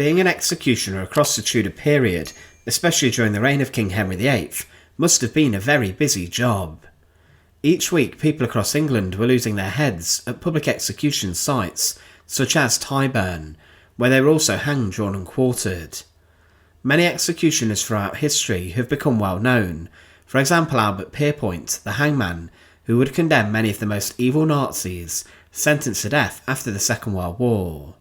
Being an executioner across the Tudor period, especially during the reign of King Henry VIII, must have been a very busy job. Each week people across England were losing their heads at public execution sites such as Tyburn, where they were also hanged, drawn and quartered. Many executioners throughout history have become well known, for example Albert Pierpoint, the hangman, who would condemn many of the most evil Nazis sentenced to death after the Second World War.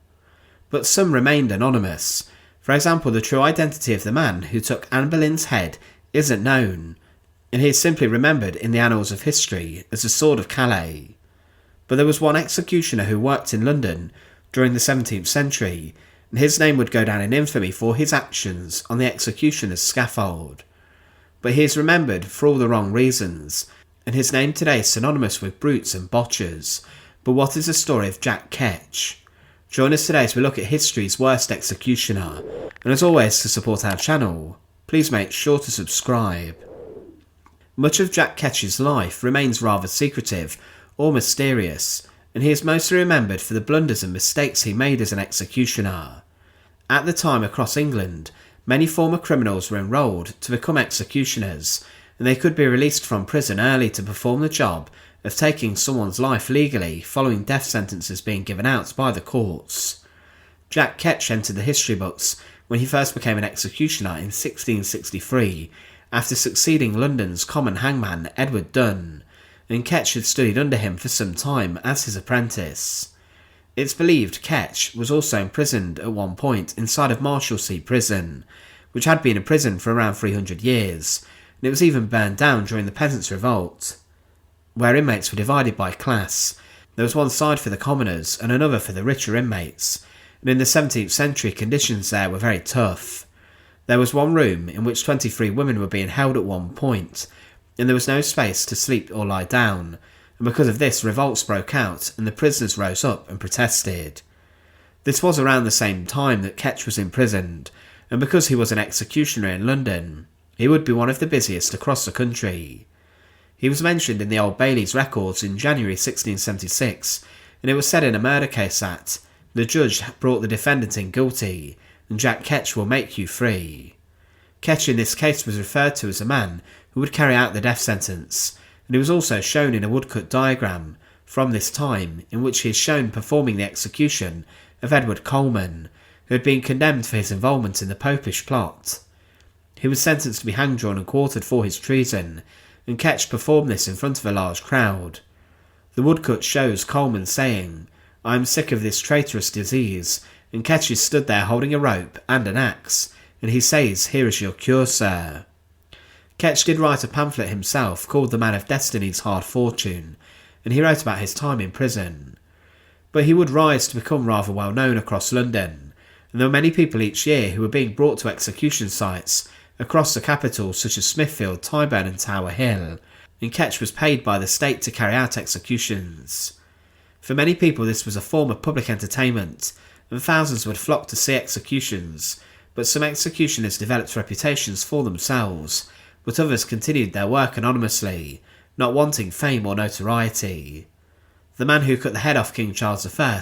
But some remained anonymous. For example, the true identity of the man who took Anne Boleyn's head isn't known, and he is simply remembered in the annals of history as the Sword of Calais. But there was one executioner who worked in London during the 17th century, and his name would go down in infamy for his actions on the executioner's scaffold. But he is remembered for all the wrong reasons, and his name today is synonymous with brutes and botchers. But what is the story of Jack Ketch? Join us today as we look at history's worst executioner, and as always, to support our channel, please make sure to subscribe. Much of Jack Ketch's life remains rather secretive or mysterious, and he is mostly remembered for the blunders and mistakes he made as an executioner. At the time across England, many former criminals were enrolled to become executioners, and they could be released from prison early to perform the job of taking someone's life legally following death sentences being given out by the courts. Jack Ketch entered the history books when he first became an executioner in 1663, after succeeding London's common hangman Edward Dunn, and Ketch had studied under him for some time as his apprentice. It's believed Ketch was also imprisoned at one point inside of Marshalsea Prison, which had been a prison for around 300 years, and it was even burned down during the Peasants' Revolt, where inmates were divided by class. There was one side for the commoners and another for the richer inmates, and in the 17th century conditions there were very tough. There was one room in which 23 women were being held at one point, and there was no space to sleep or lie down, and because of this revolts broke out and the prisoners rose up and protested. This was around the same time that Ketch was imprisoned, and because he was an executioner in London, he would be one of the busiest across the country. He was mentioned in the Old Bailey's records in January 1676, and it was said in a murder case that the judge brought the defendant in guilty, and Jack Ketch will make you free. Ketch in this case was referred to as a man who would carry out the death sentence, and he was also shown in a woodcut diagram from this time in which he is shown performing the execution of Edward Coleman, who had been condemned for his involvement in the Popish plot. He was sentenced to be hanged, drawn and quartered for his treason, and Ketch performed this in front of a large crowd. The woodcut shows Coleman saying, "I am sick of this traitorous disease," and Ketch is stood there holding a rope and an axe, and he says, "Here is your cure, sir." Ketch did write a pamphlet himself called The Man of Destiny's Hard Fortune, and he wrote about his time in prison. But he would rise to become rather well known across London, and there were many people each year who were being brought to execution sites across the capital such as Smithfield, Tyburn and Tower Hill, and Ketch was paid by the state to carry out executions. For many people this was a form of public entertainment, and thousands would flock to see executions, but some executioners developed reputations for themselves, but others continued their work anonymously, not wanting fame or notoriety. The man who cut the head off King Charles I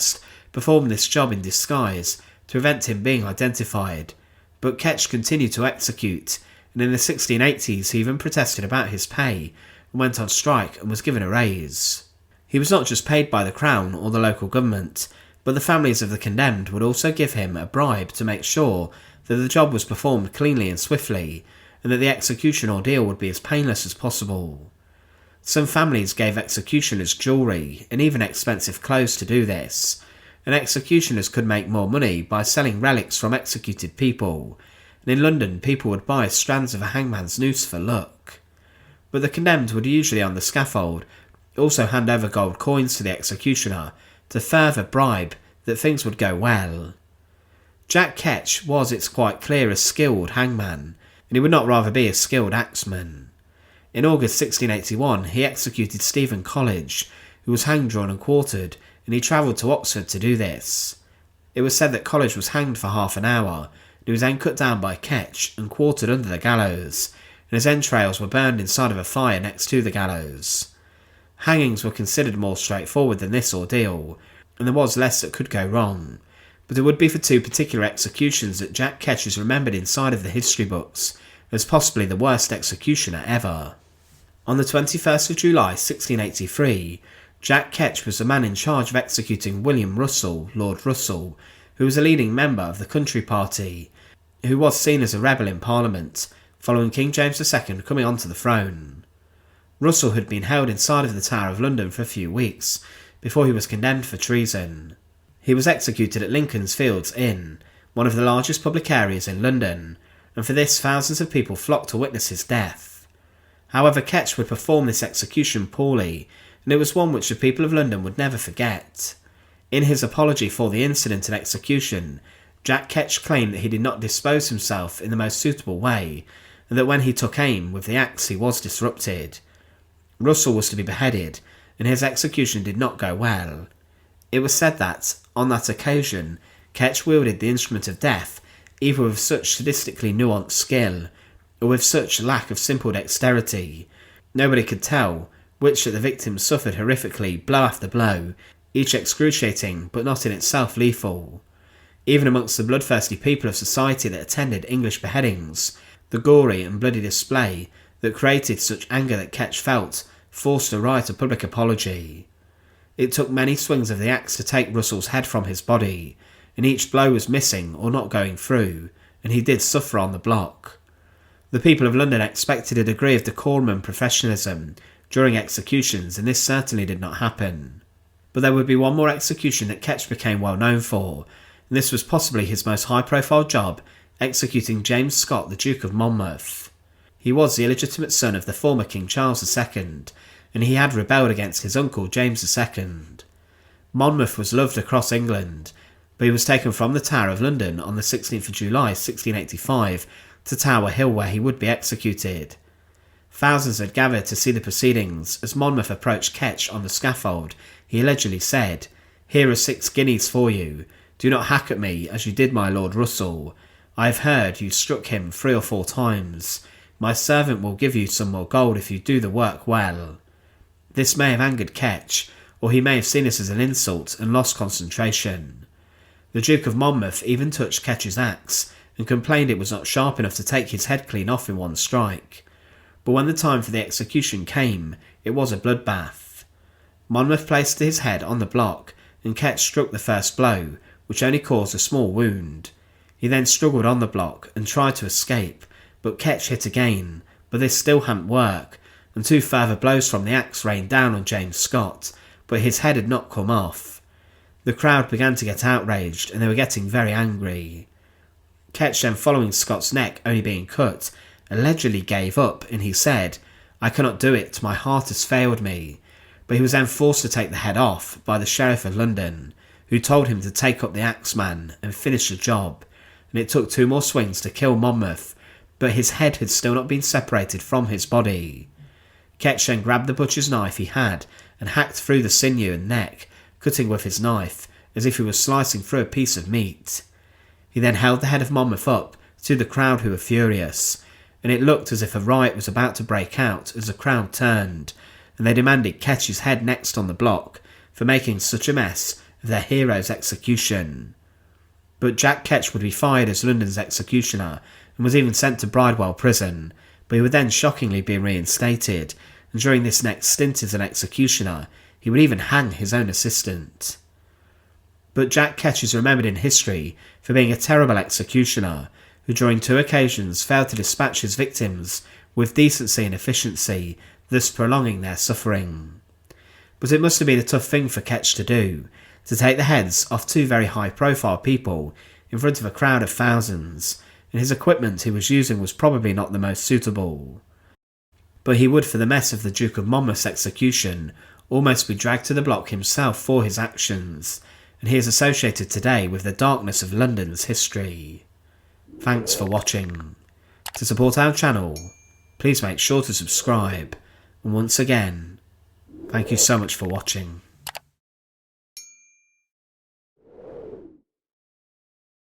performed this job in disguise to prevent him being identified, but Ketch continued to execute, and in the 1680s he even protested about his pay and went on strike and was given a raise. He was not just paid by the Crown or the local government, but the families of the condemned would also give him a bribe to make sure that the job was performed cleanly and swiftly, and that the execution ordeal would be as painless as possible. Some families gave executioners jewellery and even expensive clothes to do this, and executioners could make more money by selling relics from executed people, and in London people would buy strands of a hangman's noose for luck. But the condemned would usually on the scaffold also hand over gold coins to the executioner to further bribe that things would go well. Jack Ketch was, it's quite clear, a skilled hangman, and he would not rather be a skilled axeman. In August 1681 he executed Stephen College, who was hanged, drawn and quartered, and he travelled to Oxford to do this. It was said that College was hanged for half an hour, and he was then cut down by Ketch and quartered under the gallows, and his entrails were burned inside of a fire next to the gallows. Hangings were considered more straightforward than this ordeal, and there was less that could go wrong, But it would be for two particular executions that Jack Ketch is remembered inside of the history books as possibly the worst executioner ever. On the 21st of July 1683, Jack Ketch was the man in charge of executing William Russell, Lord Russell, who was a leading member of the Country Party, who was seen as a rebel in Parliament, following King James II coming onto the throne. Russell had been held inside of the Tower of London for a few weeks, before he was condemned for treason. He was executed at Lincoln's Fields Inn, one of the largest public areas in London, and for this thousands of people flocked to witness his death. However, Ketch would perform this execution poorly, and it was one which the people of London would never forget. In his apology for the incident and execution, Jack Ketch claimed that he did not dispose himself in the most suitable way, and that when he took aim with the axe he was disrupted. Russell was to be beheaded, and his execution did not go well. It was said that, on that occasion, Ketch wielded the instrument of death either with such sadistically nuanced skill, or with such lack of simple dexterity. Nobody could tell which that the victims suffered horrifically blow after blow, each excruciating but not in itself lethal. Even amongst the bloodthirsty people of society that attended English beheadings, the gory and bloody display that created such anger that Ketch felt forced a riot of public apology. It took many swings of the axe to take Russell's head from his body, and each blow was missing or not going through, and he did suffer on the block. The people of London expected a degree of decorum and professionalism during executions, and this certainly did not happen. But there would be one more execution that Ketch became well known for, and this was possibly his most high-profile job, executing James Scott, the Duke of Monmouth. He was the illegitimate son of the former King Charles II, and he had rebelled against his uncle James II. Monmouth was loved across England, but he was taken from the Tower of London on the 16th of July 1685 to Tower Hill, where he would be executed. Thousands had gathered to see the proceedings. As Monmouth approached Ketch on the scaffold, he allegedly said, "Here are 6 guineas for you. Do not hack at me as you did my Lord Russell. I have heard you struck him 3 or 4 times. My servant will give you some more gold if you do the work well." This may have angered Ketch, or he may have seen this as an insult and lost concentration. The Duke of Monmouth even touched Ketch's axe and complained it was not sharp enough to take his head clean off in one strike. But when the time for the execution came, it was a bloodbath. Monmouth placed his head on the block, and Ketch struck the first blow, which only caused a small wound. He then struggled on the block and tried to escape, but Ketch hit again, but this still hadn't worked, and 2 further blows from the axe rained down on James Scott, but his head had not come off. The crowd began to get outraged, and they were getting very angry. Ketch then, following Scott's neck only being cut, allegedly gave up, and he said, "I cannot do it, my heart has failed me," but he was then forced to take the head off by the Sheriff of London, who told him to take up the axeman and finish the job, and it took 2 more swings to kill Monmouth, but his head had still not been separated from his body. Ketch then grabbed the butcher's knife he had and hacked through the sinew and neck, cutting with his knife as if he was slicing through a piece of meat. He then held the head of Monmouth up to the crowd, who were furious, and it looked as if a riot was about to break out as the crowd turned, and they demanded Ketch's head next on the block for making such a mess of their hero's execution. But Jack Ketch would be fired as London's executioner and was even sent to Bridewell prison, but he would then shockingly be reinstated, and during this next stint as an executioner, he would even hang his own assistant. But Jack Ketch is remembered in history for being a terrible executioner, who during 2 occasions failed to dispatch his victims with decency and efficiency, thus prolonging their suffering. But it must have been a tough thing for Ketch to do, to take the heads off 2 very high-profile people in front of a crowd of thousands, and his equipment he was using was probably not the most suitable. But he would, for the mess of the Duke of Monmouth's execution, almost be dragged to the block himself for his actions, and he is associated today with the darkness of London's history. Thanks for watching. To support our channel, please make sure to subscribe, and once again, thank you so much for watching.